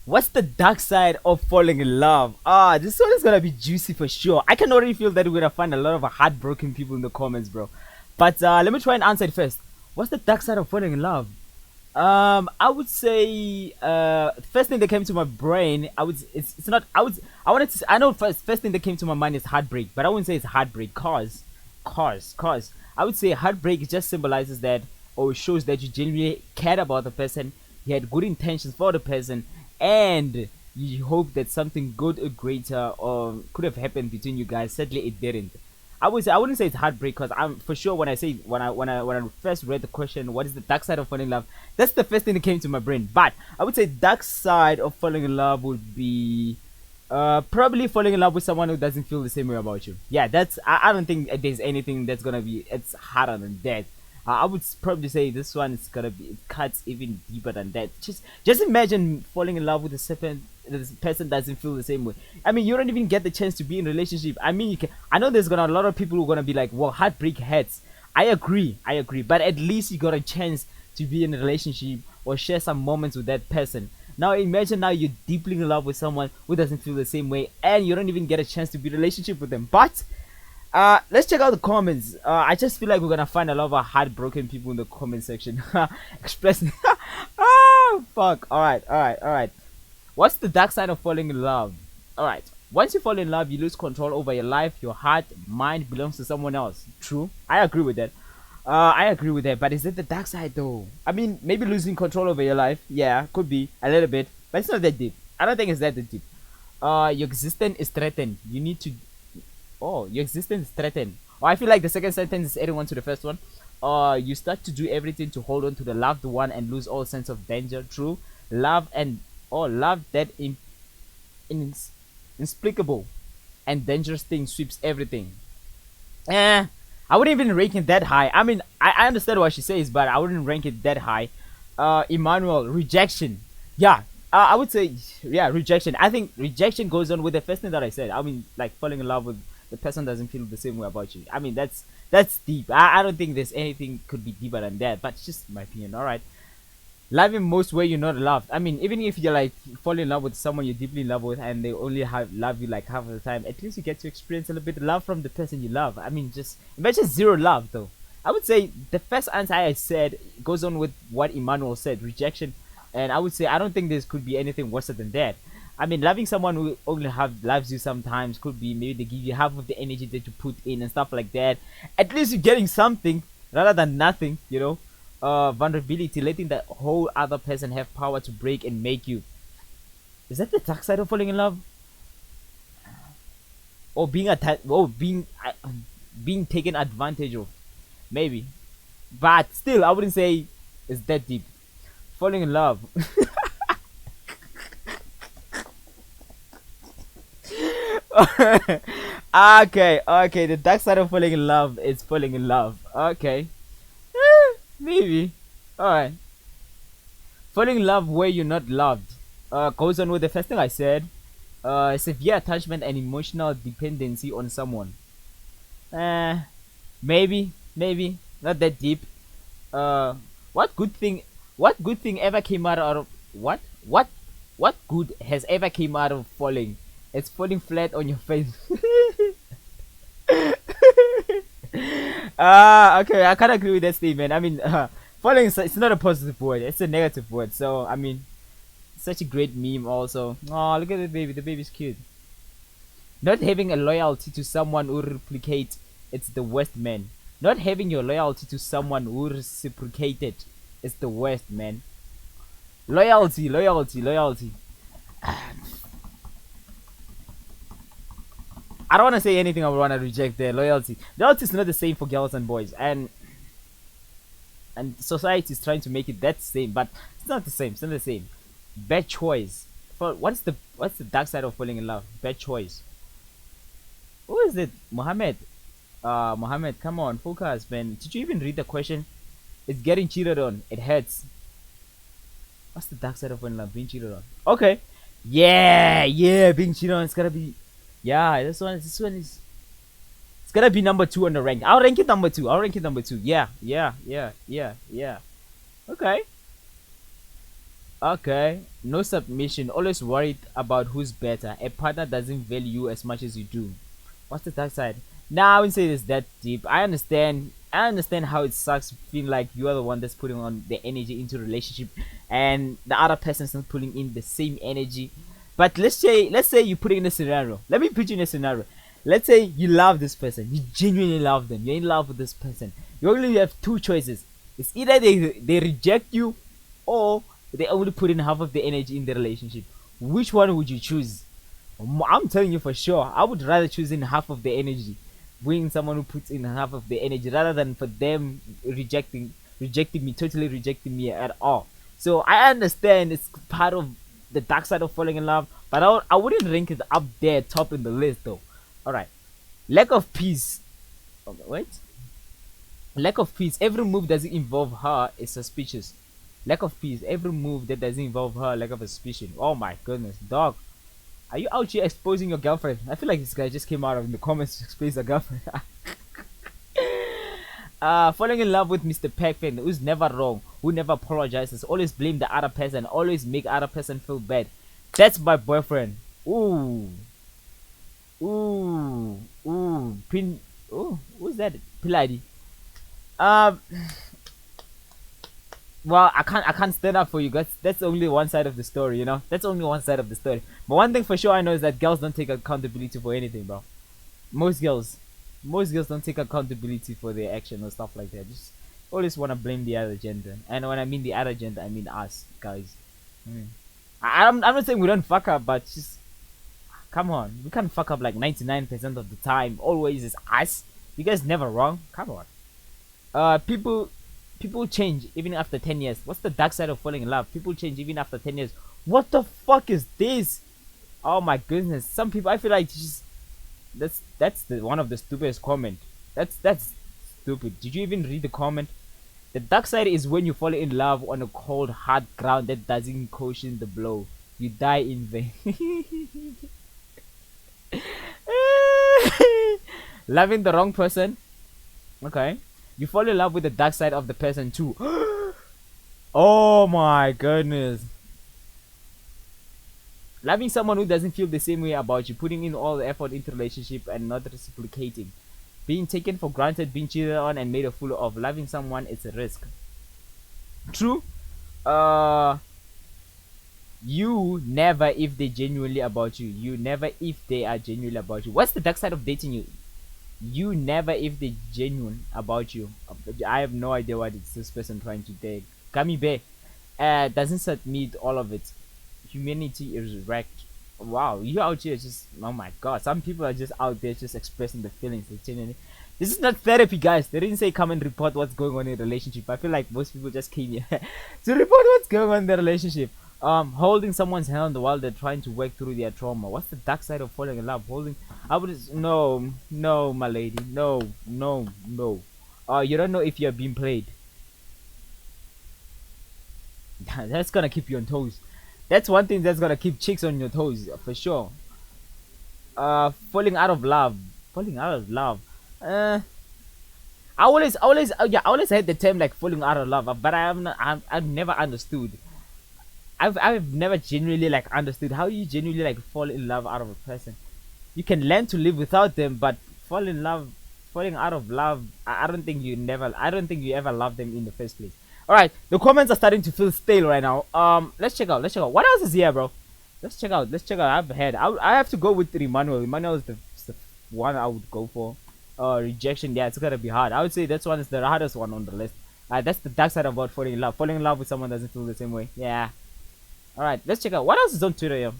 What's the dark side of falling in love? This one is gonna be juicy for sure. I can already feel that we're gonna find a lot of heartbroken people in the comments, bro. But let me try and answer it first. What's the dark side of falling in love? I would say first thing that came to my brain, it's not I wanted to I know first thing that came to my mind is heartbreak, but I wouldn't say it's heartbreak cause I would say heartbreak just symbolizes that, or shows that you genuinely cared about the person, you had good intentions for the person, and you hope that something good or greater or could have happened between you guys. Sadly it didn't. I wouldn't say it's heartbreak, because I'm for sure when I say when I first read the question, what is the dark side of falling in love? That's the first thing that came to my brain. But I would say dark side of falling in love would be probably falling in love with someone who doesn't feel the same way about you. Yeah, I don't think there's anything that's gonna be it's harder than that. I would probably say this one is gonna be, it cuts even deeper than that. Just imagine falling in love with a certain this person doesn't feel the same way. I mean, you don't even get the chance to be in a relationship. I mean, you can. I know there's gonna a lot of people who are gonna be like, "Well, heartbreak hurts." I agree, but at least you got a chance to be in a relationship or share some moments with that person. Now imagine now you're deeply in love with someone who doesn't feel the same way, and you don't even get a chance to be in a relationship with them. But let's check out the comments. I just feel like we're gonna find a lot of heartbroken people in the comment section expressing. Oh fuck! All right. What's the dark side of falling in love? Alright, once you fall in love, you lose control over your life. Your heart, mind belongs to someone else. True, I agree with that. But is it the dark side though? I mean, maybe losing control over your life. Yeah, could be a little bit, but it's not that deep. I don't think it's that deep. Your existence is threatened. You need to. Oh, your existence is threatened. Oh, I feel like the second sentence is adding on to the first one. You start to do everything to hold on to the loved one and lose all sense of danger. True, love and love that inexplicable and dangerous thing sweeps everything. I wouldn't even rank it that high. I mean, I understand what she says, but I wouldn't rank it that high. Emmanuel, rejection. Yeah, I would say, yeah, rejection. I think rejection goes on with the first thing that I said. I mean, like falling in love with the person doesn't feel the same way about you. I mean, that's deep. I don't think there's anything could be deeper than that, but it's just my opinion. All right. Loving most where you're not loved. I mean, even if you're like fall in love with someone you're deeply in love with and they only have love you like half of the time, at least you get to experience a little bit of love from the person you love. I mean, just imagine zero love though. I would say the first answer I said goes on with what Emmanuel said, rejection, and I would say I don't think there could be anything worse than that. I mean, loving someone who only have loves you sometimes could be maybe they give you half of the energy that you put in and stuff like that. At least you're getting something rather than nothing, you know. Vulnerability, letting the whole other person have power to break and make you. Is that the dark side of falling in love? Or being taken advantage of? Maybe, but still, I wouldn't say it's that deep. Falling in love. Okay. The dark side of falling in love is falling in love. Okay. Maybe. Alright. Falling in love where you're not loved. Goes on with the first thing I said. Severe attachment and emotional dependency on someone. Maybe. Not that deep. Uh, what good thing? What good thing ever came out of what? What good has ever came out of falling? It's falling flat on your face. Okay, I can't agree with that statement. I mean, falling is it's not a positive word; it's a negative word. So, I mean, such a great meme. Also, oh, look at the baby. The baby's cute. Not having a loyalty to someone who replicates, it's the worst, man. Not having your loyalty to someone who reciprocated, it's the worst, man. Loyalty. I don't want to say anything. I would want to reject there. Loyalty. Loyalty is not the same for girls and boys, and society is trying to make it that same, but it's not the same. It's not the same. Bad choice. For what's the dark side of falling in love? Bad choice. Who is it? Mohammed. Mohammed, come on, focus, man. Did you even read the question? It's getting cheated on. It hurts. What's the dark side of falling in love? Being cheated on. Okay. Yeah. Being cheated on. It's gotta be. Yeah, this one is. It's gonna be number 2 on the rank. I'll rank it number 2. Yeah. Okay. Okay, no submission, always worried about who's better. A partner doesn't value you as much as you do. What's the dark side? Nah, I wouldn't say it's that deep. I understand how it sucks feeling like you are the one that's putting on the energy into relationship and the other person's not putting in the same energy. But let's say you put it in a scenario. Let me put you in a scenario. Let's say you love this person, you genuinely love them, you're in love with this person. You only have two choices. It's either they reject you or they only put in half of the energy in the relationship. Which one would you choose? I'm telling you for sure, I would rather choose in half of the energy, bring someone who puts in half of the energy rather than for them rejecting me, totally rejecting me at all. So I understand it's part of the dark side of falling in love, but I wouldn't rank it up there top in the list though. All right, lack of peace. Okay, wait, lack of peace. Every move doesn't involve her is suspicious. Lack of peace. Every move that doesn't involve her, lack of suspicion. Oh my goodness, dog. Are you out here exposing your girlfriend? I feel like this guy just came out of the comments to expose a girlfriend. Falling in love with Mr. Perfect, who's never wrong, who never apologizes, always blame the other person, always make other person feel bad. That's my boyfriend. Ooh, ooh, ooh, pin. Ooh, who's that? Piladi. Um, well, I can't stand up for you guys. That's only one side of the story, you know. That's only one side of the story. But one thing for sure I know is that girls don't take accountability for anything, bro. Most girls, most girls don't take accountability for their action or stuff like that. Just always want to blame the other gender. And when I mean the other gender, I mean us guys. Mm. I'm not saying we don't fuck up, but just come on, we can't fuck up like 99% of the time. Always is us. You guys never wrong. Come on. People change even after 10 years. What's the dark side of falling in love? People change even after 10 years. What the fuck is this? Oh my goodness. Some people, I feel like just that's the one of the stupidest comment. That's stupid. Did you even read the comment? The dark side is when you fall in love on a cold hard ground that doesn't cushion the blow. You die in vain. Loving the wrong person. Okay. You fall in love with the dark side of the person too. Oh my goodness. Loving someone who doesn't feel the same way about you, putting in all the effort into relationship and not reciprocating. Being taken for granted, being cheated on and made a fool of. Loving someone is a risk. True. Uh you never if they genuinely about you. You never if they are genuinely about you. What's the dark side of dating you? You never if they genuine about you. I have no idea what is this person trying to take. Gummy bear doesn't submit all of it. Humanity is wrecked. Wow, you out here just, oh my god, some people are just out there just expressing the feelings. This is not therapy, guys. They didn't say come and report what's going on in a relationship. I feel like most people just came here to report what's going on in the relationship. Holding someone's hand while they're trying to work through their trauma. What's the dark side of falling in love? Holding, I would, no, my lady, no. You don't know if you're being played. That's gonna keep you on toes. That's one thing that's gonna keep chicks on your toes for sure. Falling out of love. Falling out of love. I always heard the term like falling out of love, but I've never understood. I've never genuinely like understood how you genuinely like fall in love out of a person. You can learn to live without them, but fall in love, falling out of love, I don't think you ever loved them in the first place. All right, the comments are starting to feel stale right now. Let's check out. What else is here, bro? Let's check out. I have to go with Emmanuel. Emmanuel is the one I would go for. Rejection. Yeah, it's gonna be hard. I would say that's one is the hardest one on the list. That's the dark side about falling in love. Falling in love with someone doesn't feel the same way. Yeah. All right, let's check out what else is on Twitter here.